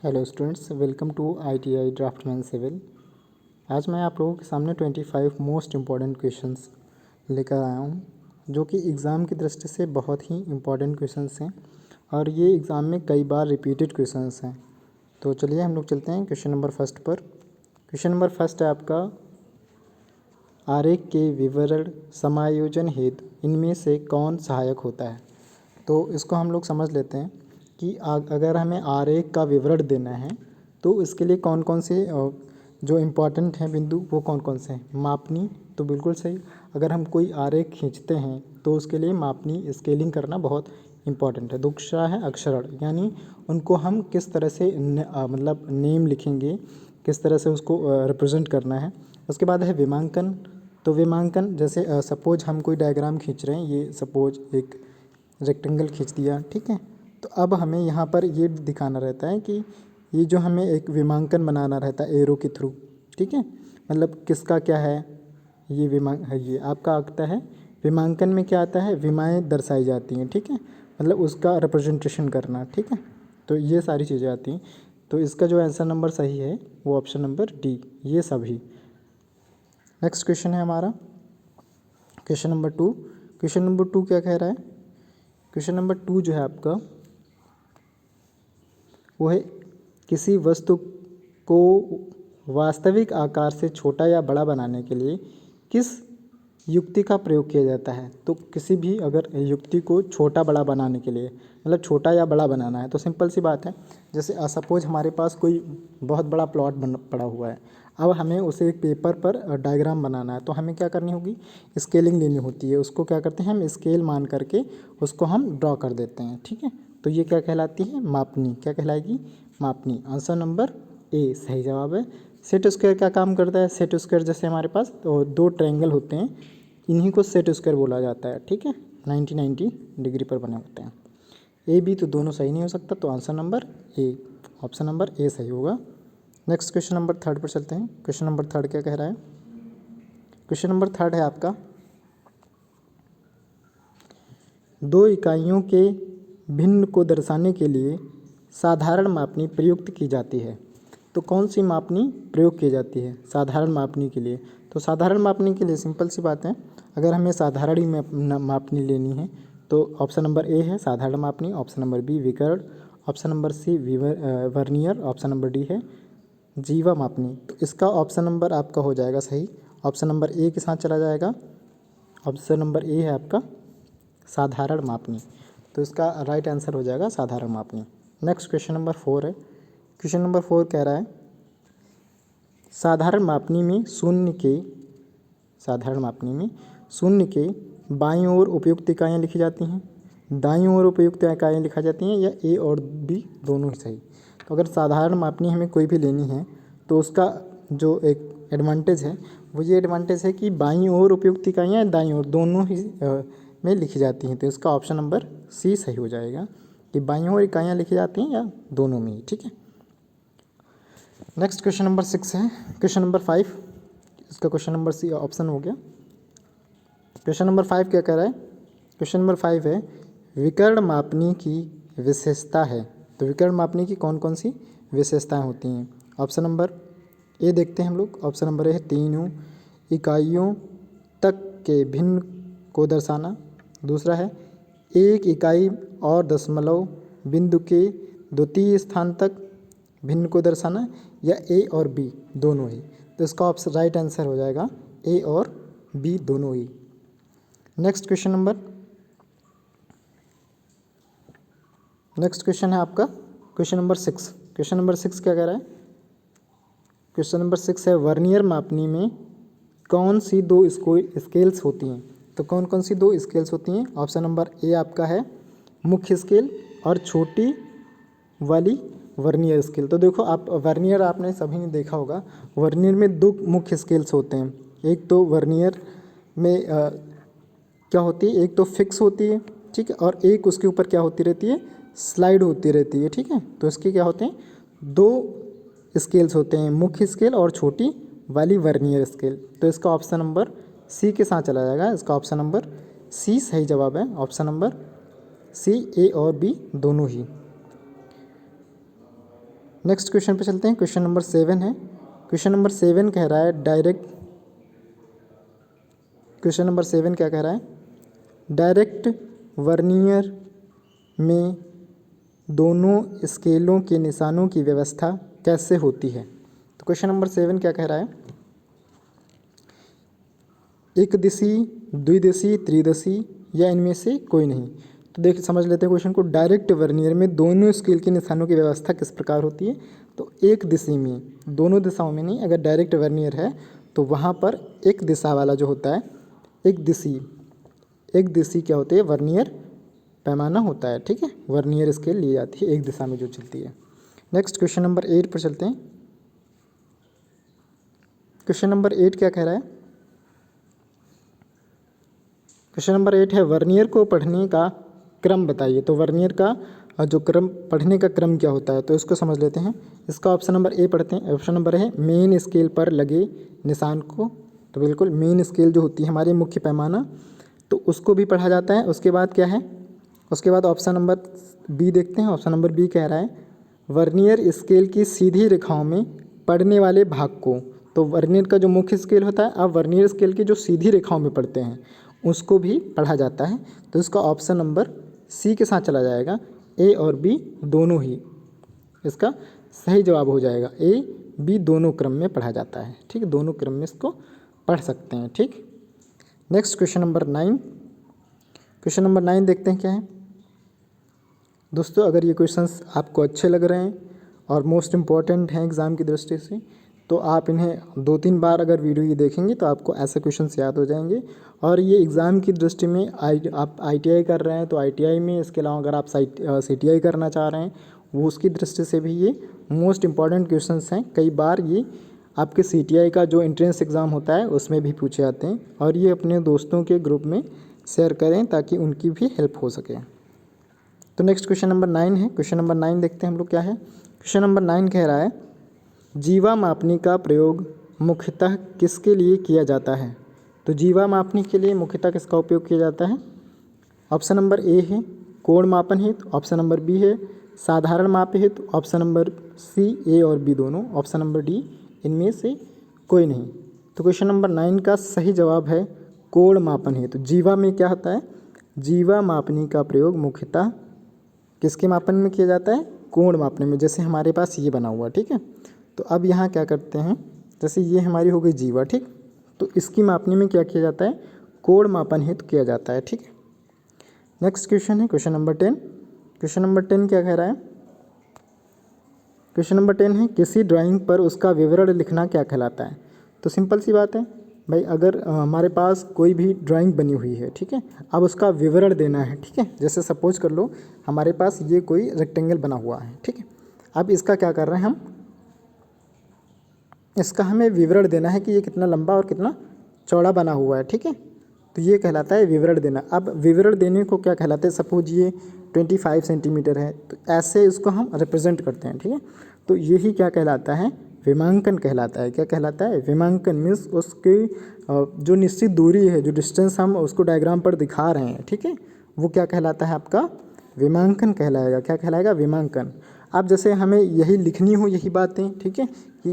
Hello students, welcome to ITI draftsman civil. आज मैं आप लोगों के सामने 25 मोस्ट इम्पॉर्टेंट क्वेश्चंस लेकर आया हूँ, जो कि एग्ज़ाम की दृष्टि से बहुत ही इम्पॉर्टेंट क्वेश्चंस हैं और ये एग्ज़ाम में कई बार रिपीटेड क्वेश्चंस हैं। तो चलिए हम लोग चलते हैं क्वेश्चन नंबर फर्स्ट पर। क्वेश्चन नंबर फर्स्ट है आपका, आरेख के विवरण समायोजन हेतु इनमें से कौन सहायक होता है। तो इसको हम लोग समझ लेते हैं कि अगर हमें आरेख का विवरण देना है तो इसके लिए कौन कौन से जो इम्पोर्टेंट हैं बिंदु वो कौन कौन से हैं। मापनी, तो बिल्कुल सही। अगर हम कोई आरेख खींचते हैं तो उसके लिए मापनी स्केलिंग करना बहुत इम्पॉर्टेंट है। दूसरा है अक्षरण, यानी उनको हम किस तरह से मतलब नेम लिखेंगे, किस तरह से उसको रिप्रेजेंट करना है। उसके बाद है विमांकन। तो विमांकन जैसे सपोज हम कोई डायग्राम खींच रहे हैं, ये सपोज एक रेक्टेंगल खींच दिया, ठीक है। तो अब हमें यहाँ पर ये दिखाना रहता है कि ये जो हमें एक विमांकन बनाना रहता है एरो के थ्रू, ठीक है। मतलब किसका क्या है, ये ये आपका आता है विमांकन में क्या आता है, विमाएँ दर्शाई जाती हैं, ठीक है। मतलब उसका रिप्रेजेंटेशन करना, ठीक है। तो ये सारी चीज़ें आती हैं। तो इसका जो आंसर नंबर सही है वो ऑप्शन नंबर डी, ये सभी। नेक्स्ट क्वेश्चन है हमारा क्वेश्चन नंबर 2। क्वेश्चन नंबर 2 क्या कह रहा है, क्वेश्चन नंबर 2 जो है आपका वो है, किसी वस्तु को वास्तविक आकार से छोटा या बड़ा बनाने के लिए किस युक्ति का प्रयोग किया जाता है। तो किसी भी अगर युक्ति को छोटा बड़ा बनाने के लिए, मतलब छोटा या बड़ा बनाना है, तो सिंपल सी बात है। जैसे सपोज हमारे पास कोई बहुत बड़ा प्लॉट बन पड़ा हुआ है, अब हमें उसे एक पेपर पर डायग्राम बनाना है, तो हमें क्या करनी होगी, स्केलिंग लेनी होती है। उसको क्या करते हैं, हम स्केल मान करके उसको हम ड्रॉ कर देते हैं, ठीक है। तो ये क्या कहलाती है, मापनी। क्या कहलाएगी, मापनी। आंसर नंबर ए सही जवाब है। सेट स्क्वायर क्या काम करता है, सेट स्क्वायर जैसे हमारे पास तो दो ट्रायंगल होते हैं, इन्हीं को सेट स्क्वायर बोला जाता है, ठीक है। 90 डिग्री पर बने होते हैं। ए बी तो दोनों सही नहीं हो सकता, तो answer number A, option number A सही होगा। नेक्स्ट क्वेश्चन नंबर 3 पर चलते हैं। क्वेश्चन नंबर 3 क्या कह रहा है, क्वेश्चन नंबर 3 है आपका, दो इकाइयों के भिन्न को दर्शाने के लिए साधारण मापनी प्रयुक्त की जाती है। तो कौन सी मापनी प्रयोग की जाती है साधारण मापनी के लिए। तो साधारण मापनी के लिए सिंपल सी बात है, अगर हमें साधारण ही मापनी लेनी है तो ऑप्शन नंबर ए है साधारण मापनी, ऑप्शन नंबर बी विकर्ण, option number C vernier, option number D है जीवा मापनी। तो इसका ऑप्शन नंबर आपका हो जाएगा सही, ऑप्शन नंबर ए के साथ चला जाएगा। ऑप्शन नंबर ए है आपका साधारण मापनी, तो इसका राइट आंसर हो जाएगा साधारण मापनी। नेक्स्ट क्वेश्चन नंबर 4 है। क्वेश्चन नंबर 4 कह रहा है, साधारण मापनी में शून्य के बाईं ओर उपयुक्त इकाइयाँ लिखी जाती हैं, दाईं ओर उपयुक्त इकाइयाँ लिखी जाती हैं, या ए और बी दोनों ही सही। तो अगर साधारण मापनी हमें कोई भी लेनी है तो उसका जो एक एडवांटेज है वो ये एडवांटेज है कि बाईं ओर उपयुक्त इकाइयाँ दाईं ओर दोनों ही में लिखी जाती हैं। तो इसका ऑप्शन नंबर सी सही हो जाएगा कि बाईं ओर इकाइयाँ लिखी जाती हैं या दोनों में ही, ठीक है। नेक्स्ट क्वेश्चन नंबर 6 है। क्वेश्चन नंबर 5, इसका क्वेश्चन नंबर सी ऑप्शन हो गया। क्वेश्चन नंबर 5 क्या कह रहा है, क्वेश्चन नंबर 5 है, विकर्ण मापनी की विशेषता है। तो विकर्ण मापनी की कौन कौन सी विशेषताएं होती हैं। ऑप्शन नंबर ए देखते हैं हम लोग। ऑप्शन नंबर ए है तीनों इकाइयों तक के भिन्न को दर्शाना। दूसरा है एक इकाई और दशमलव बिंदु के द्वितीय स्थान तक भिन्न को दर्शाना, या ए और बी दोनों ही। तो इसका ऑप्शन राइट आंसर हो जाएगा ए और बी दोनों ही। नेक्स्ट क्वेश्चन है आपका क्वेश्चन नंबर 6। क्वेश्चन नंबर 6 क्या कह रहा है, क्वेश्चन नंबर 6 है, वर्नियर मापनी में कौन सी दो स्केल्स होती हैं। तो कौन कौन सी दो स्केल्स होती हैं। ऑप्शन नंबर ए आपका है मुख्य स्केल और छोटी वाली वर्नियर स्केल। तो देखो आप वर्नियर आपने सभी ने देखा होगा, वर्नियर में दो मुख्य स्केल्स होते हैं। एक तो वर्नियर में क्या होती है, एक तो फिक्स होती है, ठीक है, और एक उसके ऊपर क्या होती रहती है, स्लाइड होती रहती है, ठीक है। तो इसके क्या होते हैं, दो स्केल्स होते हैं, मुख्य स्केल और छोटी वाली वर्नियर स्केल। तो इसका ऑप्शन नंबर सी के साथ चला जाएगा। इसका ऑप्शन नंबर सी सही जवाब है, ऑप्शन नंबर सी, ए और बी दोनों ही। नेक्स्ट क्वेश्चन पे चलते हैं। क्वेश्चन नंबर 7 है। क्वेश्चन नंबर 7 कह रहा है क्वेश्चन नंबर 7 क्या कह रहा है, डायरेक्ट वर्नियर में दोनों स्केलों के निशानों की व्यवस्था कैसे होती है। तो क्वेश्चन नंबर 7 क्या कह रहा है, एक दिशी, द्विदिशी, त्रिदिशी या इनमें से कोई नहीं। तो देख समझ लेते हैं क्वेश्चन को। डायरेक्ट वर्नियर में दोनों स्केल के निशानों की व्यवस्था किस प्रकार होती है। तो एक दिशा में, दोनों दिशाओं में नहीं, अगर डायरेक्ट वर्नियर है तो वहाँ पर एक दिशा वाला जो होता है, एक दिशी क्या होती है, वर्नियर पैमाना होता है। ठीक है, वर्नियर स्केल ली जाती है एक दिशा में जो चलती है। नेक्स्ट क्वेश्चन नंबर 8 पर चलते हैं। क्वेश्चन नंबर 8 क्या कह रहा है, क्वेश्चन नंबर 8 है वर्नियर को पढ़ने का क्रम बताइए। तो वर्नियर का जो क्रम, पढ़ने का क्रम क्या होता है, तो इसको समझ लेते हैं। इसका ऑप्शन नंबर ए पढ़ते हैं। ऑप्शन नंबर है मेन स्केल पर लगे निशान को। तो बिल्कुल मेन स्केल जो होती है हमारी मुख्य पैमाना, तो उसको भी पढ़ा जाता है। उसके बाद क्या है, उसके बाद ऑप्शन नंबर बी देखते हैं। ऑप्शन नंबर बी कह रहा है वर्नियर स्केल की सीधी रेखाओं में पढ़ने वाले भाग को। तो वर्नियर का जो मुख्य स्केल होता है, आप वर्नियर स्केल की जो सीधी रेखाओं में पढ़ते हैं उसको भी पढ़ा जाता है। तो इसका ऑप्शन नंबर सी के साथ चला जाएगा। ए और बी दोनों ही इसका सही जवाब हो जाएगा। ए बी दोनों क्रम में पढ़ा जाता है। ठीक, दोनों क्रम में इसको पढ़ सकते हैं। ठीक, next question number 9। Question number 9 देखते हैं क्या है। दोस्तों अगर ये क्वेश्चंस आपको अच्छे लग रहे हैं और मोस्ट इम्पॉर्टेंट हैं एग्ज़ाम की दृष्टि से, तो आप इन्हें 2-3 बार अगर वीडियो ये देखेंगे तो आपको ऐसे क्वेश्चंस याद हो जाएंगे। और ये एग्ज़ाम की दृष्टि में आप ITI कर रहे हैं तो ITI में, इसके अलावा अगर आप CTI करना चाह रहे हैं वो उसकी दृष्टि से भी ये मोस्ट इम्पॉर्टेंट क्वेश्चंस हैं। कई बार ये आपके CTI का जो एंट्रेंस एग्ज़ाम होता है उसमें भी पूछे जाते हैं। और ये अपने दोस्तों के ग्रुप में शेयर करें ताकि उनकी भी हेल्प हो सके। तो नेक्स्ट क्वेश्चन नंबर 9 है। क्वेश्चन नंबर 9 देखते हैं हम लोग क्या है। क्वेश्चन नंबर 9 कह रहा है जीवा मापनी का प्रयोग मुख्यतः किसके लिए किया जाता है। तो जीवा मापनी के लिए मुख्यतः किसका उपयोग किया जाता है। ऑप्शन नंबर ए है कोण मापन हेतु, ऑप्शन नंबर बी है साधारण माप हेतु, ऑप्शन नंबर सी ए और बी दोनों, ऑप्शन नंबर डी इनमें से कोई नहीं। तो क्वेश्चन नंबर 9 का सही जवाब है कोण मापन हेतु। जीवा में क्या होता है, जीवा मापनी का प्रयोग मुख्यतः किसके मापन में किया जाता है, कोण मापने में। जैसे हमारे पास ये बना हुआ, ठीक है। तो अब यहाँ क्या करते हैं, जैसे ये हमारी हो गई जीवा, ठीक। तो इसकी मापने में क्या किया जाता है, कोण मापन हेतु किया जाता है, ठीक है। नेक्स्ट क्वेश्चन है क्वेश्चन नंबर 10। क्वेश्चन नंबर 10 क्या कह रहा है, क्वेश्चन नंबर 10 है किसी ड्राइंग पर उसका विवरण लिखना क्या कहलाता है। तो सिंपल सी बात है भाई, अगर हमारे पास कोई भी ड्राइंग बनी हुई है, ठीक है, अब उसका विवरण देना है, ठीक है। जैसे सपोज कर लो हमारे पास ये कोई रेक्टेंगल बना हुआ है, ठीक है। अब इसका क्या कर रहे हैं हम, इसका हमें विवरण देना है कि ये कितना लंबा और कितना चौड़ा बना हुआ है, ठीक है। तो ये कहलाता है विवरण देना। अब विवरण देने को क्या कहलाते हैं, सपोज ये 25 सेंटीमीटर है, तो ऐसे इसको हम रिप्रेजेंट करते हैं, ठीक है। तो यही क्या कहलाता है, विमांकन कहलाता है। क्या कहलाता है, विमांकन। मीन्स उसकी जो निश्चित दूरी है, जो डिस्टेंस हम उसको डायग्राम पर दिखा रहे हैं, ठीक है, वो क्या कहलाता है, आपका विमांकन कहलाएगा। क्या कहलाएगा, विमांकन। अब जैसे हमें यही लिखनी हो यही बातें, ठीक है, कि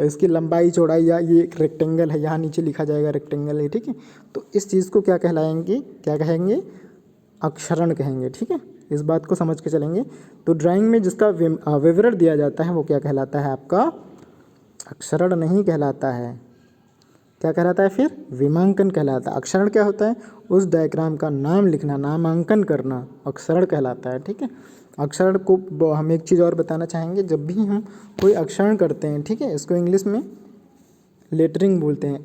इसकी लंबाई चौड़ाई, या ये एक रेक्टेंगल है, यहाँ नीचे लिखा जाएगा रेक्टेंगल है, ठीक है। तो इस चीज़ को क्या कहलाएंगे, क्या कहेंगे, अक्षरण कहेंगे, ठीक है। इस बात को समझ के चलेंगे। तो ड्राइंग में जिसका विवरण दिया जाता है वो क्या कहलाता है, आपका अक्षरण नहीं कहलाता है। क्या कहलाता है फिर, विमांकन कहलाता है। अक्षरण क्या होता है, उस डायग्राम का नाम लिखना, नामांकन करना, अक्षरण कहलाता है, ठीक है। अक्षरण को हम एक चीज़ और बताना चाहेंगे, जब भी हम कोई अक्षरण करते हैं, ठीक है, इसको इंग्लिश में लेटरिंग बोलते हैं,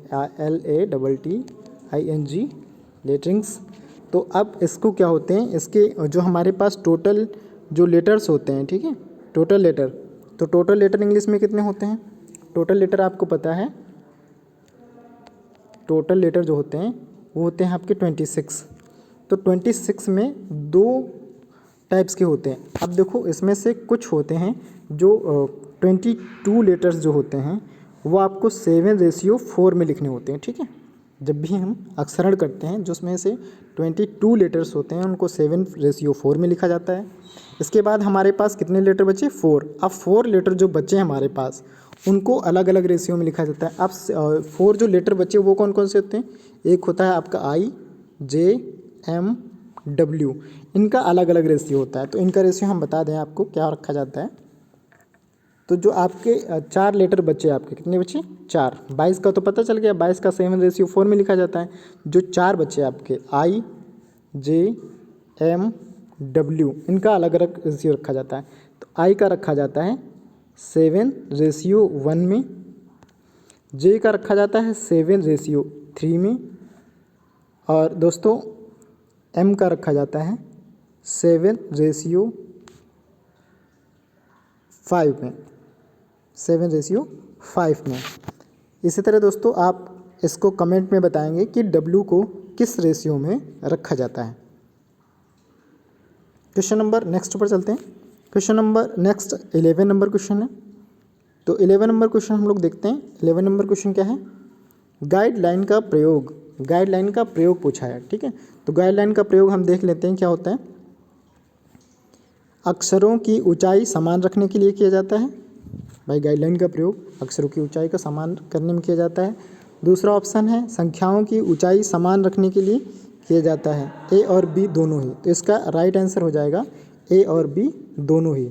LATTING, लेटरिंग्स। तो अब इसको क्या होते हैं, इसके जो हमारे पास टोटल जो लेटर्स होते हैं, ठीक है, टोटल लेटर। तो टोटल लेटर इंग्लिश में कितने होते हैं, टोटल लेटर आपको पता है, टोटल लेटर जो होते हैं वो होते हैं आपके 26। तो 26 में 2 टाइप्स के होते हैं। अब देखो इसमें से कुछ होते हैं जो 22 लेटर्स जो होते हैं वो आपको 7:4 में लिखने होते हैं, ठीक है। जब भी हम अक्षरण करते हैं जो उसमें से 22 लेटर्स होते हैं उनको 7:4 में लिखा जाता है। इसके बाद हमारे पास कितने लेटर बचे? 4। अब 4 लेटर जो बचे हमारे पास उनको अलग अलग रेशियो में लिखा जाता है। अब 4 जो लेटर बचे वो कौन कौन से होते हैं? एक होता है आपका I, J, M, W, इनका अलग अलग रेशियो होता है। तो इनका रेशियो हम बता दें आपको क्या रखा जाता है। तो जो आपके 4 लेटर बचे, आपके कितने बचे? 4। 22 का तो पता चल गया, 22 का 7:4 में लिखा जाता है। जो 4 बचे आपके I, J, M, W, इनका अलग अलग रेशियो रखा जाता है। तो I का रखा जाता है 7:1 में, J का रखा जाता है 7:3 में, और दोस्तों M का रखा जाता है 7:5 में, 7:5 में। इसी तरह दोस्तों आप इसको कमेंट में बताएंगे कि W को किस रेशियो में रखा जाता है। क्वेश्चन नंबर नेक्स्ट पर चलते हैं। Question number next 11 number question है। तो 11 नंबर क्वेश्चन हम लोग देखते हैं। 11 नंबर क्वेश्चन क्या है? गाइडलाइन का प्रयोग, गाइडलाइन का प्रयोग पूछा है। ठीक है, तो गाइडलाइन का प्रयोग हम देख लेते हैं क्या होता है। अक्षरों की ऊंचाई समान रखने के लिए किया जाता है। भाई गाइडलाइन का प्रयोग अक्षरों की ऊंचाई का समान करने में किया जाता है। दूसरा ऑप्शन है संख्याओं की ऊंचाई समान रखने के लिए किया जाता है। ए और बी दोनों ही। तो इसका राइट आंसर हो जाएगा ए और बी दोनों ही।